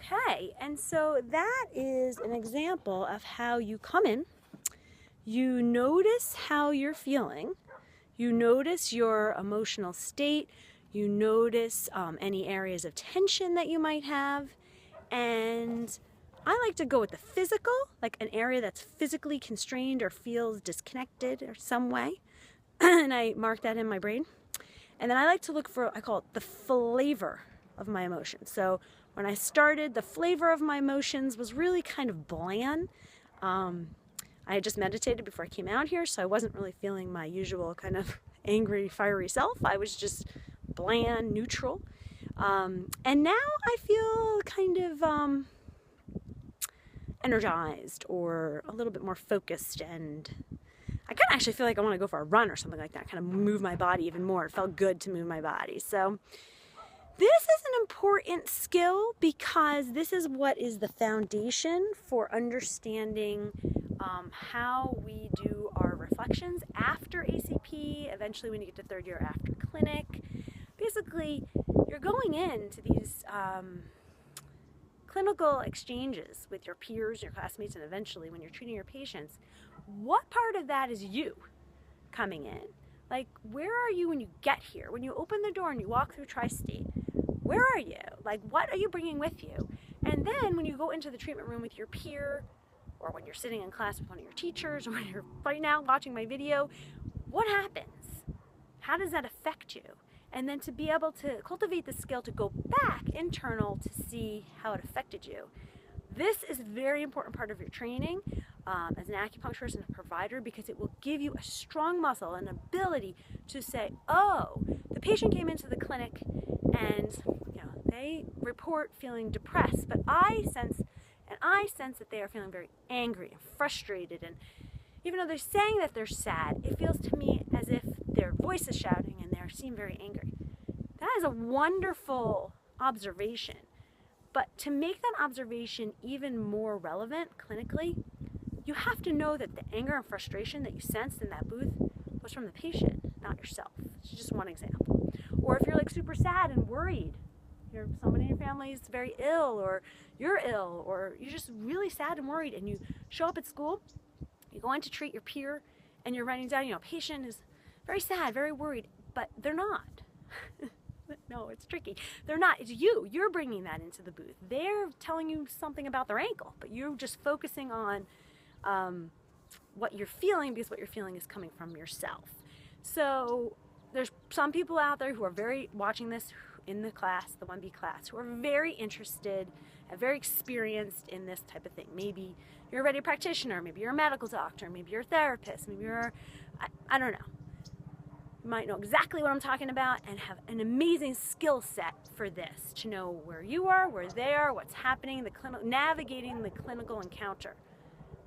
Okay, and so that is an example of how you come in, you notice how you're feeling, you notice your emotional state, you notice any areas of tension that you might have, and I like to go with the physical, like an area that's physically constrained or feels disconnected or some way, and I mark that in my brain. And then I like to look for, I call it the flavor of my emotions. So when I started, the flavor of my emotions was really kind of bland. I had just meditated before I came out here, so I wasn't really feeling my usual kind of angry, fiery self. I was just bland, neutral. And now I feel kind of energized or a little bit more focused, and I kind of actually feel like I want to go for a run or something like that, kind of move my body even more. It felt good to move my body. So this is an important skill because this is what is the foundation for understanding how we do our reflections after ACP, eventually when you get to third year after clinic. Basically, you're going into these clinical exchanges with your peers, your classmates, and eventually when you're treating your patients. What part of that is you coming in? Like, where are you when you get here? When you open the door and you walk through Tri-State, where are you? Like, what are you bringing with you? And then when you go into the treatment room with your peer, or when you're sitting in class with one of your teachers, or when you're right now watching my video, what happens? How does that affect you? And then to be able to cultivate the skill to go back internal to see how it affected you. This is a very important part of your training as an acupuncturist and a provider, because it will give you a strong muscle and ability to say, oh, the patient came into the clinic and they report feeling depressed, but I sense that they are feeling very angry and frustrated, and even though they're saying that they're sad, it feels to me as if their voice is shouting and they seem very angry. That is a wonderful observation. But to make that observation even more relevant clinically, you have to know that the anger and frustration that you sensed in that booth was from the patient, not yourself. It's just one example. Or if you're like super sad and worried, somebody in your family is very ill, or you're ill, or you're just really sad and worried, and you show up at school, you go in to treat your peer, and you're writing down, patient is very sad, very worried, but they're not. No, it's tricky. They're not. It's you. You're bringing that into the booth. They're telling you something about their ankle, but you're just focusing on what you're feeling, because what you're feeling is coming from yourself. So there's some people out there who are watching this in the class, the 1B class, who are very interested and very experienced in this type of thing. Maybe you're a ready practitioner, maybe you're a medical doctor, maybe you're a therapist, maybe you're, I don't know. You might know exactly what I'm talking about and have an amazing skill set for this, to know where you are, where they are, what's happening, navigating the clinical encounter.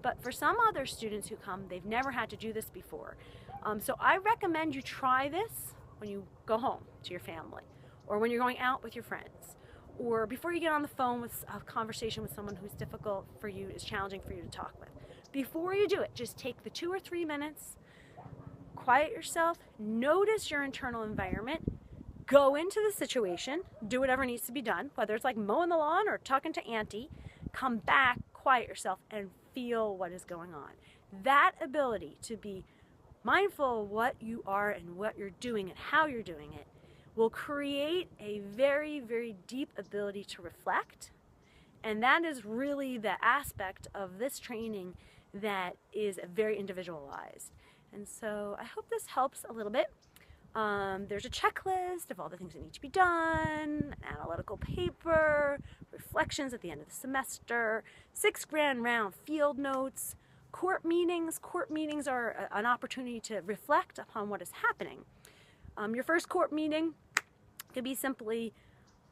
But for some other students who come, they've never had to do this before. So I recommend you try this when you go home to your family, or when you're going out with your friends, or before you get on the phone with a conversation with someone who's difficult for you, is challenging for you to talk with. Before you do it, just take the 2 or 3 minutes, quiet yourself, notice your internal environment, go into the situation, do whatever needs to be done, whether it's like mowing the lawn or talking to auntie, come back, quiet yourself, and feel what is going on. That ability to be mindful of what you are and what you're doing and how you're doing it will create a very, very deep ability to reflect. And that is really the aspect of this training that is very individualized. And so I hope this helps a little bit. There's a checklist of all the things that need to be done, an analytical paper, reflections at the end of the semester, 6 grand round field notes, court meetings. Court meetings are an opportunity to reflect upon what is happening. Your first court meeting could be simply,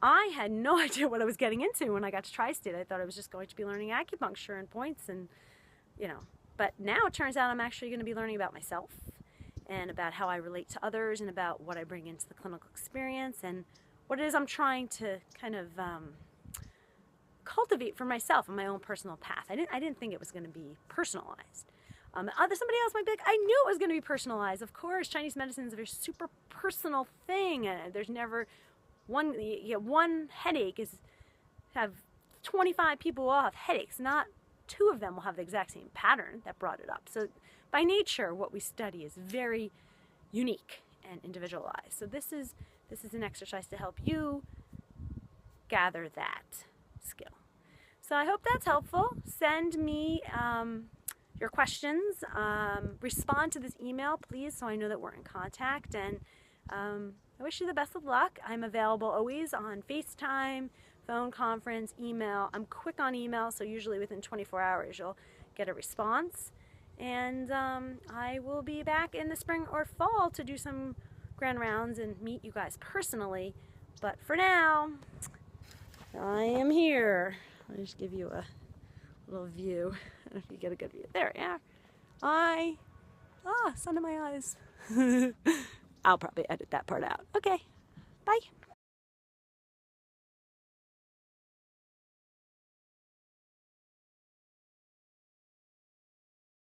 I had no idea what I was getting into when I got to Tri-State. I thought I was just going to be learning acupuncture and points and, but now it turns out I'm actually going to be learning about myself and about how I relate to others and about what I bring into the clinical experience and what it is I'm trying to kind of cultivate for myself on my own personal path. I didn't think it was going to be personalized. Somebody else might be like, I knew it was going to be personalized. Of course, Chinese medicine is a very super personal thing. There's never one headache have 25 people will all have headaches. Not 2 of them will have the exact same pattern that brought it up. So by nature, what we study is very unique and individualized. So this is an exercise to help you gather that skill. So I hope that's helpful. Send me your questions. Respond to this email, please, so I know that we're in contact. And I wish you the best of luck. I'm available always on FaceTime, phone conference, email. I'm quick on email, so usually within 24 hours you'll get a response. And I will be back in the spring or fall to do some grand rounds and meet you guys personally. But for now, I am here. I'll just give you a little view. I don't know if you get a good view. There, yeah. Sun in my eyes. I'll probably edit that part out. Okay, bye.